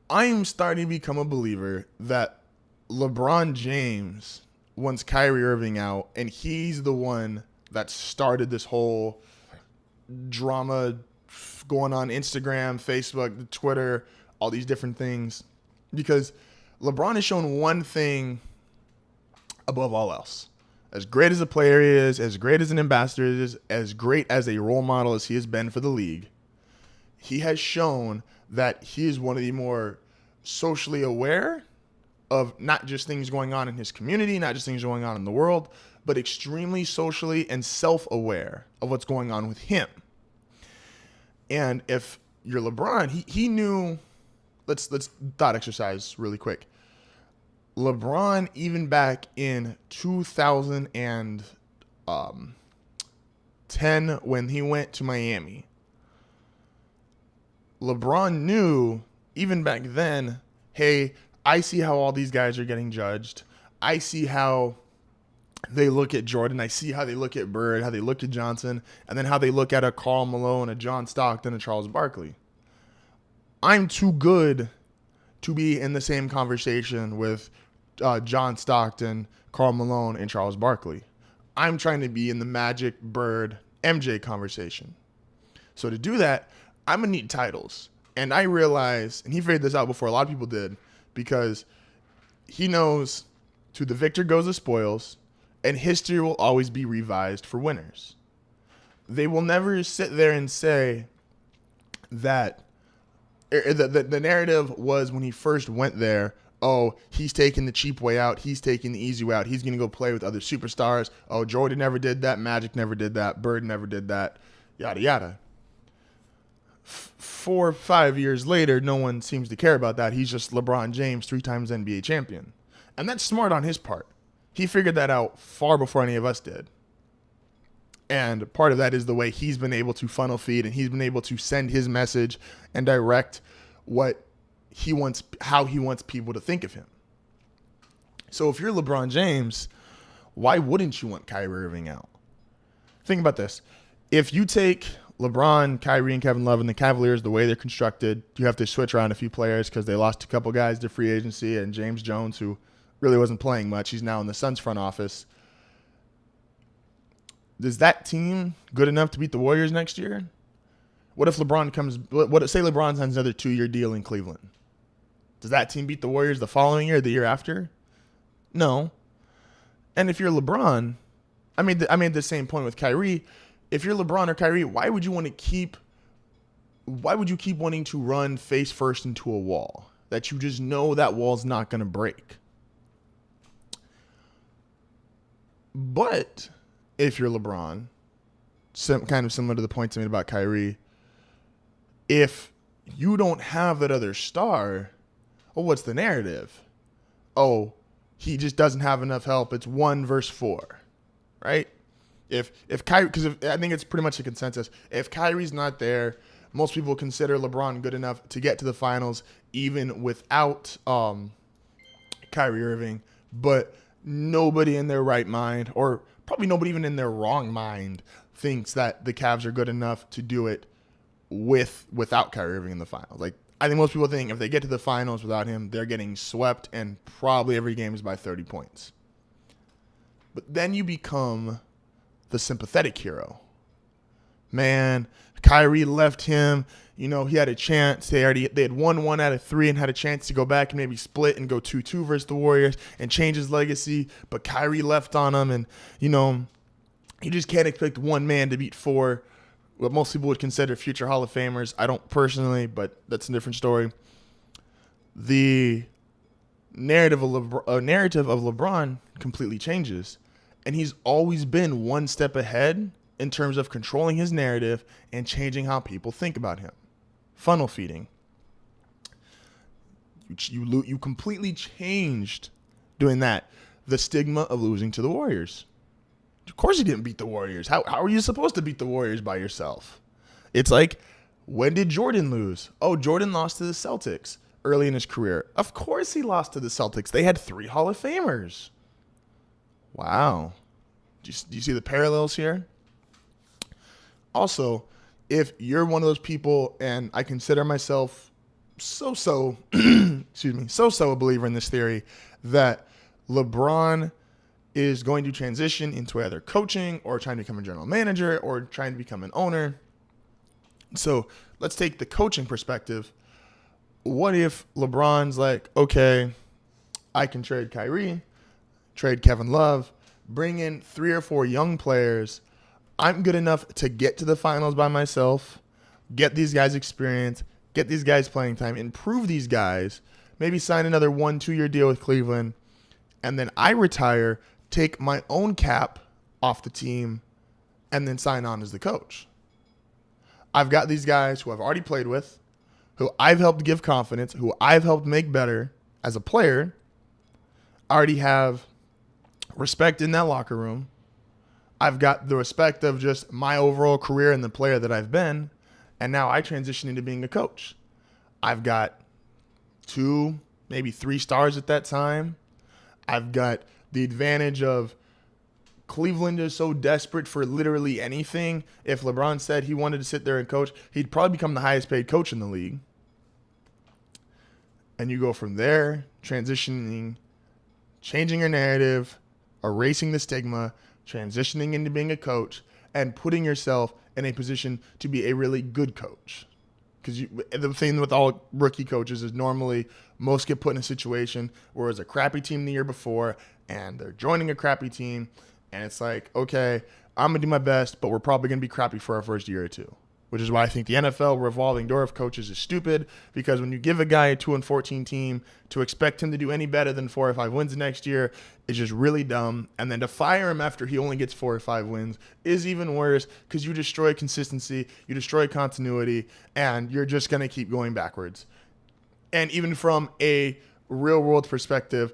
I'm starting to become a believer that LeBron James wants Kyrie Irving out, and he's the one that started this whole drama going on Instagram, Facebook, Twitter, all these different things. Because LeBron has shown one thing above all else. As great as a player he is, as great as an ambassador he is, as great as a role model as he has been for the league, he has shown that he is one of the more socially aware of not just things going on in his community, not just things going on in the world, but extremely socially and self-aware of what's going on with him. And if you're LeBron, he knew. Let's thought exercise really quick. LeBron, even back in 2010 when he went to Miami, LeBron knew even back then, hey, I see how all these guys are getting judged. I see how they look at Jordan. I see how they look at Bird, how they look at Johnson, and then how they look at a Karl Malone, a John Stockton, a Charles Barkley. I'm too good to be in the same conversation with John Stockton, Karl Malone, and Charles Barkley. I'm trying to be in the Magic, Bird, MJ conversation. So to do that, I'm going to need titles. And I realize, and he figured this out before a lot of people did, because he knows to the victor goes the spoils, and history will always be revised for winners. They will never sit there and say that the narrative was when he first went there, oh, he's taking the cheap way out. He's taking the easy way out. He's going to go play with other superstars. Oh, Jordan never did that. Magic never did that. Bird never did that. Yada, yada. 4 or 5 years later, no one seems to care about that. He's just LeBron James, 3 times NBA champion. And that's smart on his part. He figured that out far before any of us did. And part of that is the way he's been able to funnel feed, and he's been able to send his message and direct what he wants, how he wants people to think of him. So if you're LeBron James, why wouldn't you want Kyrie Irving out? Think about this. If you take LeBron, Kyrie, and Kevin Love and the Cavaliers, the way they're constructed, you have to switch around a few players because they lost a couple guys to free agency, and James Jones, who really wasn't playing much, he's now in the Suns front office. Is that team good enough to beat the Warriors next year? What if LeBron comes? What if, say LeBron signs another 2-year deal in Cleveland? Does that team beat the Warriors the following year, the year after? No. And if you're LeBron, I made the same point with Kyrie. If you're LeBron or Kyrie, why would you keep wanting to run face first into a wall that you just know that wall's not going to break? But if you're LeBron, kind of similar to the points I made about Kyrie, if you don't have that other star, well, what's the narrative? Oh, he just doesn't have enough help. It's 1 versus 4, right? If Kyrie, because I think it's pretty much a consensus. If Kyrie's not there, most people consider LeBron good enough to get to the finals even without Kyrie Irving. But nobody in their right mind, or probably nobody even in their wrong mind, thinks that the Cavs are good enough to do it without Kyrie Irving in the finals. Like, I think most people think if they get to the finals without him, they're getting swept, and probably every game is by 30 points. But then you become the sympathetic hero. Man, Kyrie left him. You know, he had a chance. They had won 1 out of 3 and had a chance to go back and maybe split and go 2-2 versus the Warriors and change his legacy. But Kyrie left on him, and, you know, you just can't expect one man to beat 4, what most people would consider future Hall of Famers. I don't personally, but that's a different story. The narrative of LeBron completely changes. And he's always been one step ahead in terms of controlling his narrative and changing how people think about him. Funnel feeding. You completely changed doing that. The stigma of losing to the Warriors. Of course he didn't beat the Warriors. How are you supposed to beat the Warriors by yourself? It's like, when did Jordan lose? Oh, Jordan lost to the Celtics early in his career. Of course he lost to the Celtics. They had 3 Hall of Famers. Wow. Do you see the parallels here? Also, if you're one of those people, and I consider myself excuse me, a believer in this theory that LeBron is going to transition into either coaching or trying to become a general manager or trying to become an owner. So let's take the coaching perspective. What if LeBron's like, okay, I can trade Kyrie, trade Kevin Love, bring in 3 or 4 young players. I'm good enough to get to the finals by myself, get these guys experience, get these guys playing time, improve these guys, maybe sign another 1-2 year deal with Cleveland, and then I retire, take my own cap off the team, and then sign on as the coach. I've got these guys who I've already played with, who I've helped give confidence, who I've helped make better as a player. I already have respect in that locker room. I've got the respect of just my overall career and the player that I've been. And now I transition into being a coach. I've got 2, maybe 3 stars at that time. I've got the advantage of Cleveland is so desperate for literally anything. If LeBron said he wanted to sit there and coach, he'd probably become the highest paid coach in the league. And you go from there, transitioning, changing your narrative, erasing the stigma, transitioning into being a coach, and putting yourself in a position to be a really good coach. Because the thing with all rookie coaches is normally most get put in a situation where it's a crappy team the year before and they're joining a crappy team. And it's like, okay, I'm going to do my best, but we're probably going to be crappy for our first year or two. Which is why I think the NFL revolving door of coaches is stupid, because when you give a guy a 2-14 team, to expect him to do any better than 4 or 5 wins next year is just really dumb. And then to fire him after he only gets 4 or 5 wins is even worse, because you destroy consistency, you destroy continuity, and you're just going to keep going backwards. And even from a real world perspective,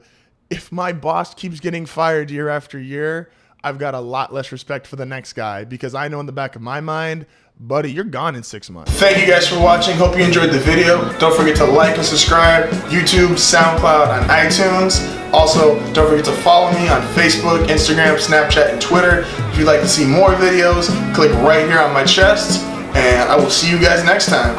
if my boss keeps getting fired year after year, I've got a lot less respect for the next guy, because I know in the back of my mind, buddy, you're gone in 6 months. Thank you guys for watching. Hope you enjoyed the video. Don't forget to like and subscribe. YouTube, SoundCloud, and iTunes. Also, don't forget to follow me on Facebook, Instagram, Snapchat, and Twitter. If you'd like to see more videos, click right here on my chest. And I will see you guys next time.